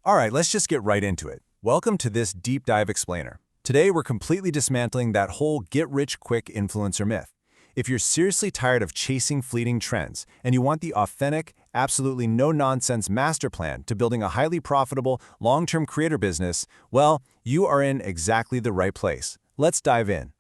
All right, let's just get right into it. Welcome to this deep dive explainer. Today, we're completely dismantling that whole get-rich-quick influencer myth. If you're seriously tired of chasing fleeting trends and you want the authentic, absolutely no-nonsense master plan to building a highly profitable, long-term creator business, well, you are in exactly the right place. Let's dive in.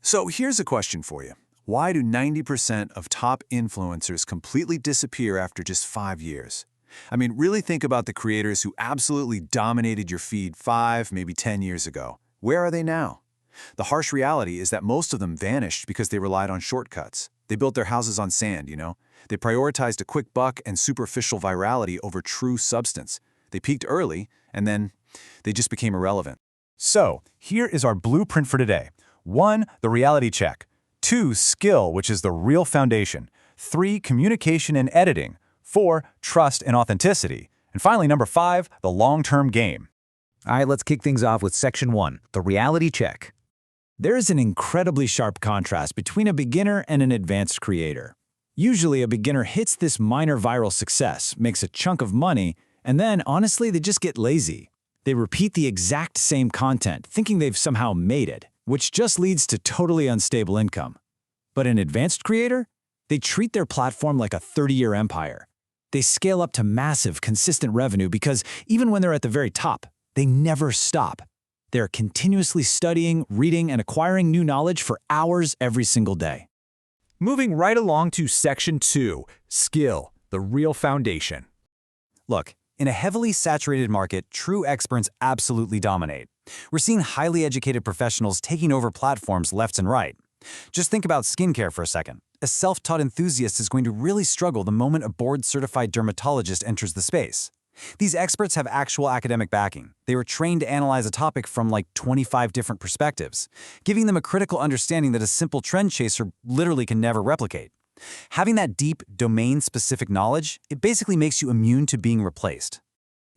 So here's a question for you. Why do 90% of top influencers completely disappear after just 5 years? I mean, really think about the creators who absolutely dominated your feed 5, maybe 10 years ago. Where are they now? The harsh reality is that most of them vanished because they relied on shortcuts. They built their houses on sand, you know? They prioritized a quick buck and superficial virality over true substance. They peaked early, and then they just became irrelevant. So, here is our blueprint for today. 1. The reality check. 2. Skill, which is the real foundation. 3. Communication and editing. 4. Trust and authenticity. And finally, number 5, the long-term game. All right, let's kick things off with Section 1, the reality check. There is an incredibly sharp contrast between a beginner and an advanced creator. Usually, a beginner hits this minor viral success, makes a chunk of money, and then, honestly, they just get lazy. They repeat the exact same content, thinking they've somehow made it, which just leads to totally unstable income. But an advanced creator? They treat their platform like a 30-year empire. They scale up to massive, consistent revenue because even when they're at the very top, they never stop. They're continuously studying, reading, and acquiring new knowledge for hours every single day. Moving right along to Section 2, skill, the real foundation. Look, in a heavily saturated market, true experts absolutely dominate. We're seeing highly educated professionals taking over platforms left and right. Just think about skincare for a second. A self-taught enthusiast is going to really struggle the moment a board-certified dermatologist enters the space. These experts have actual academic backing. They were trained to analyze a topic from like 25 different perspectives, giving them a critical understanding that a simple trend chaser literally can never replicate. Having that deep, domain-specific knowledge, it basically makes you immune to being replaced.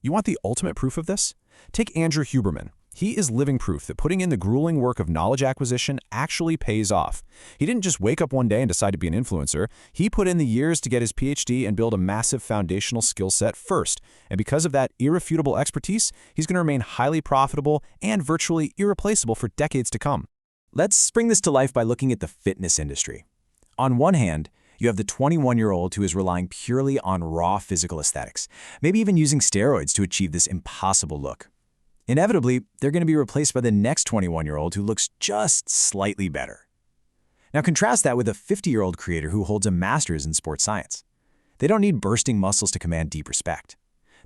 You want the ultimate proof of this? Take Andrew Huberman. He is living proof that putting in the grueling work of knowledge acquisition actually pays off. He didn't just wake up one day and decide to be an influencer. He put in the years to get his PhD and build a massive foundational skill set first. And because of that irrefutable expertise, he's going to remain highly profitable and virtually irreplaceable for decades to come. Let's bring this to life by looking at the fitness industry. On one hand, you have the 21-year-old who is relying purely on raw physical aesthetics, maybe even using steroids to achieve this impossible look. Inevitably, they're going to be replaced by the next 21-year-old who looks just slightly better. Now contrast that with a 50-year-old creator who holds a master's in sports science. They don't need bursting muscles to command deep respect.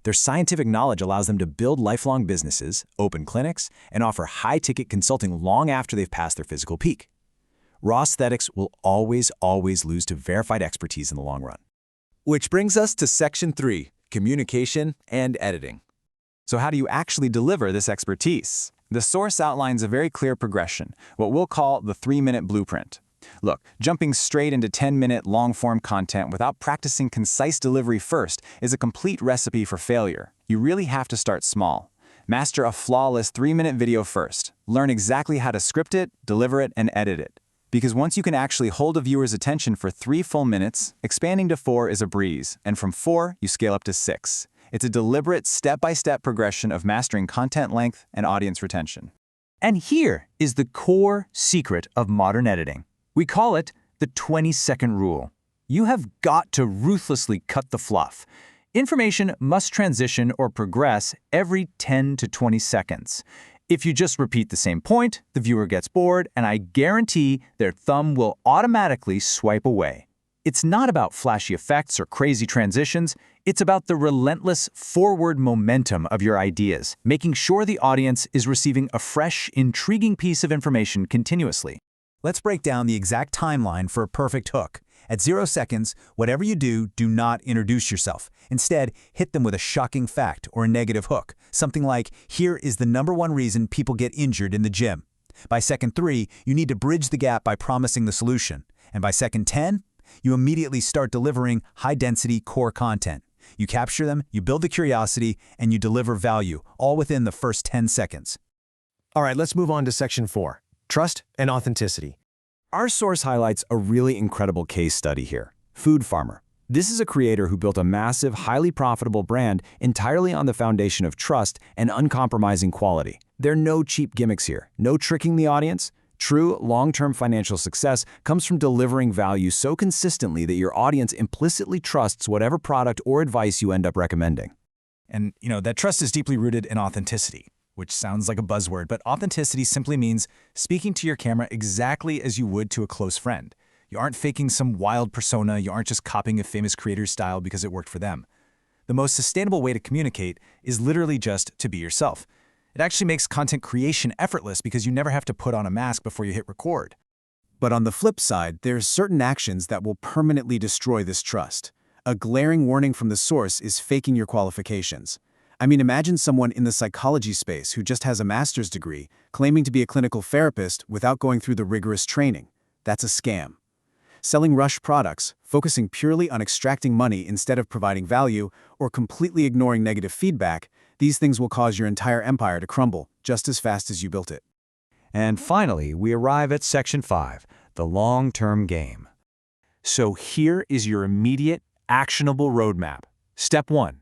Their scientific knowledge allows them to build lifelong businesses, open clinics, and offer high-ticket consulting long after they've passed their physical peak. Raw aesthetics will always lose to verified expertise in the long run. Which brings us to Section 3, communication and editing. So how do you actually deliver this expertise? The source outlines a very clear progression, what we'll call the 3-minute blueprint. Look, jumping straight into 10-minute long-form content without practicing concise delivery first is a complete recipe for failure. You really have to start small. Master a flawless 3-minute video first. Learn exactly how to script it, deliver it, and edit it. Because once you can actually hold a viewer's attention for 3 full minutes, expanding to 4 is a breeze, and from 4, you scale up to 6. It's a deliberate, step-by-step progression of mastering content length and audience retention. And here is the core secret of modern editing. We call it the 20-second rule. You have got to ruthlessly cut the fluff. Information must transition or progress every 10 to 20 seconds. If you just repeat the same point, the viewer gets bored, and I guarantee their thumb will automatically swipe away. It's not about flashy effects or crazy transitions. It's about the relentless forward momentum of your ideas, making sure the audience is receiving a fresh, intriguing piece of information continuously. Let's break down the exact timeline for a perfect hook. At 0 seconds, whatever you do not introduce yourself. Instead, hit them with a shocking fact or a negative hook. Something like, here is the #1 reason people get injured in the gym. By second 3, you need to bridge the gap by promising the solution. And by second 10, you immediately start delivering high-density core content. You capture them, you build the curiosity, and you deliver value, all within the first 10 seconds. All right, let's move on to Section 4, trust and authenticity. Our source highlights a really incredible case study here. Food farmer. This is a creator who built a massive, highly profitable brand entirely on the foundation of trust and uncompromising quality. There are no cheap gimmicks here, no tricking the audience. True, long-term financial success comes from delivering value so consistently that your audience implicitly trusts whatever product or advice you end up recommending. And, that trust is deeply rooted in authenticity, which sounds like a buzzword, but authenticity simply means speaking to your camera exactly as you would to a close friend. You aren't faking some wild persona, you aren't just copying a famous creator's style because it worked for them. The most sustainable way to communicate is literally just to be yourself. It actually makes content creation effortless because you never have to put on a mask before you hit record. But on the flip side, there's certain actions that will permanently destroy this trust. A glaring warning from the source is faking your qualifications. I mean, imagine someone in the psychology space who just has a master's degree, claiming to be a clinical therapist without going through the rigorous training. That's a scam. Selling rush products, focusing purely on extracting money instead of providing value, or completely ignoring negative feedback, these things will cause your entire empire to crumble just as fast as you built it. And finally, we arrive at Section 5, the long-term game. So here is your immediate, actionable roadmap. Step 1.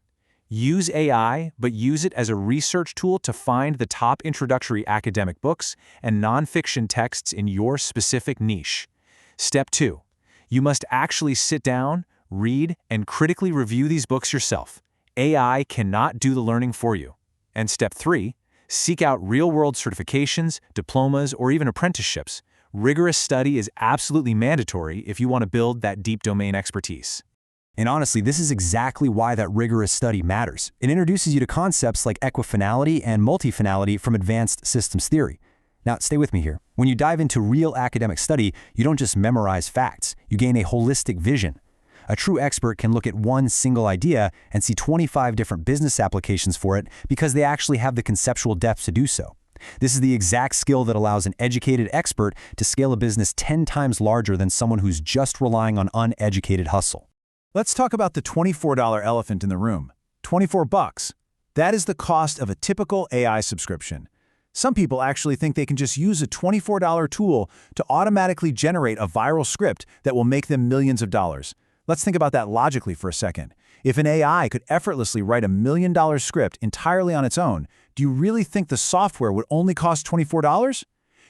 Use AI, but use it as a research tool to find the top introductory academic books and nonfiction texts in your specific niche. Step 2. You must actually sit down, read, and critically review these books yourself. AI cannot do the learning for you. And Step 3. Seek out real-world certifications, diplomas, or even apprenticeships. Rigorous study is absolutely mandatory if you want to build that deep domain expertise. And honestly, this is exactly why that rigorous study matters. It introduces you to concepts like equifinality and multifinality from advanced systems theory. Now, stay with me here. When you dive into real academic study, you don't just memorize facts, you gain a holistic vision. A true expert can look at one single idea and see 25 different business applications for it because they actually have the conceptual depth to do so. This is the exact skill that allows an educated expert to scale a business 10 times larger than someone who's just relying on uneducated hustle. Let's talk about the $24 elephant in the room. $24. That is the cost of a typical AI subscription. Some people actually think they can just use a $24 tool to automatically generate a viral script that will make them millions of dollars. Let's think about that logically for a second. If an AI could effortlessly write a $1 million script entirely on its own, do you really think the software would only cost $24?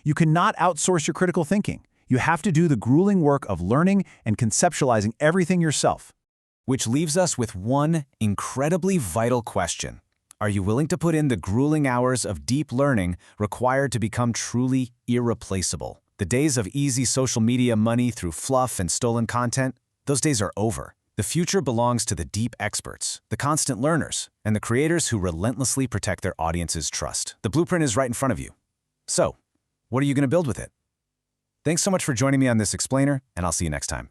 You cannot outsource your critical thinking. You have to do the grueling work of learning and conceptualizing everything yourself. Which leaves us with one incredibly vital question. Are you willing to put in the grueling hours of deep learning required to become truly irreplaceable? The days of easy social media money through fluff and stolen content, those days are over. The future belongs to the deep experts, the constant learners, and the creators who relentlessly protect their audience's trust. The blueprint is right in front of you. So, what are you going to build with it? Thanks so much for joining me on this explainer, and I'll see you next time.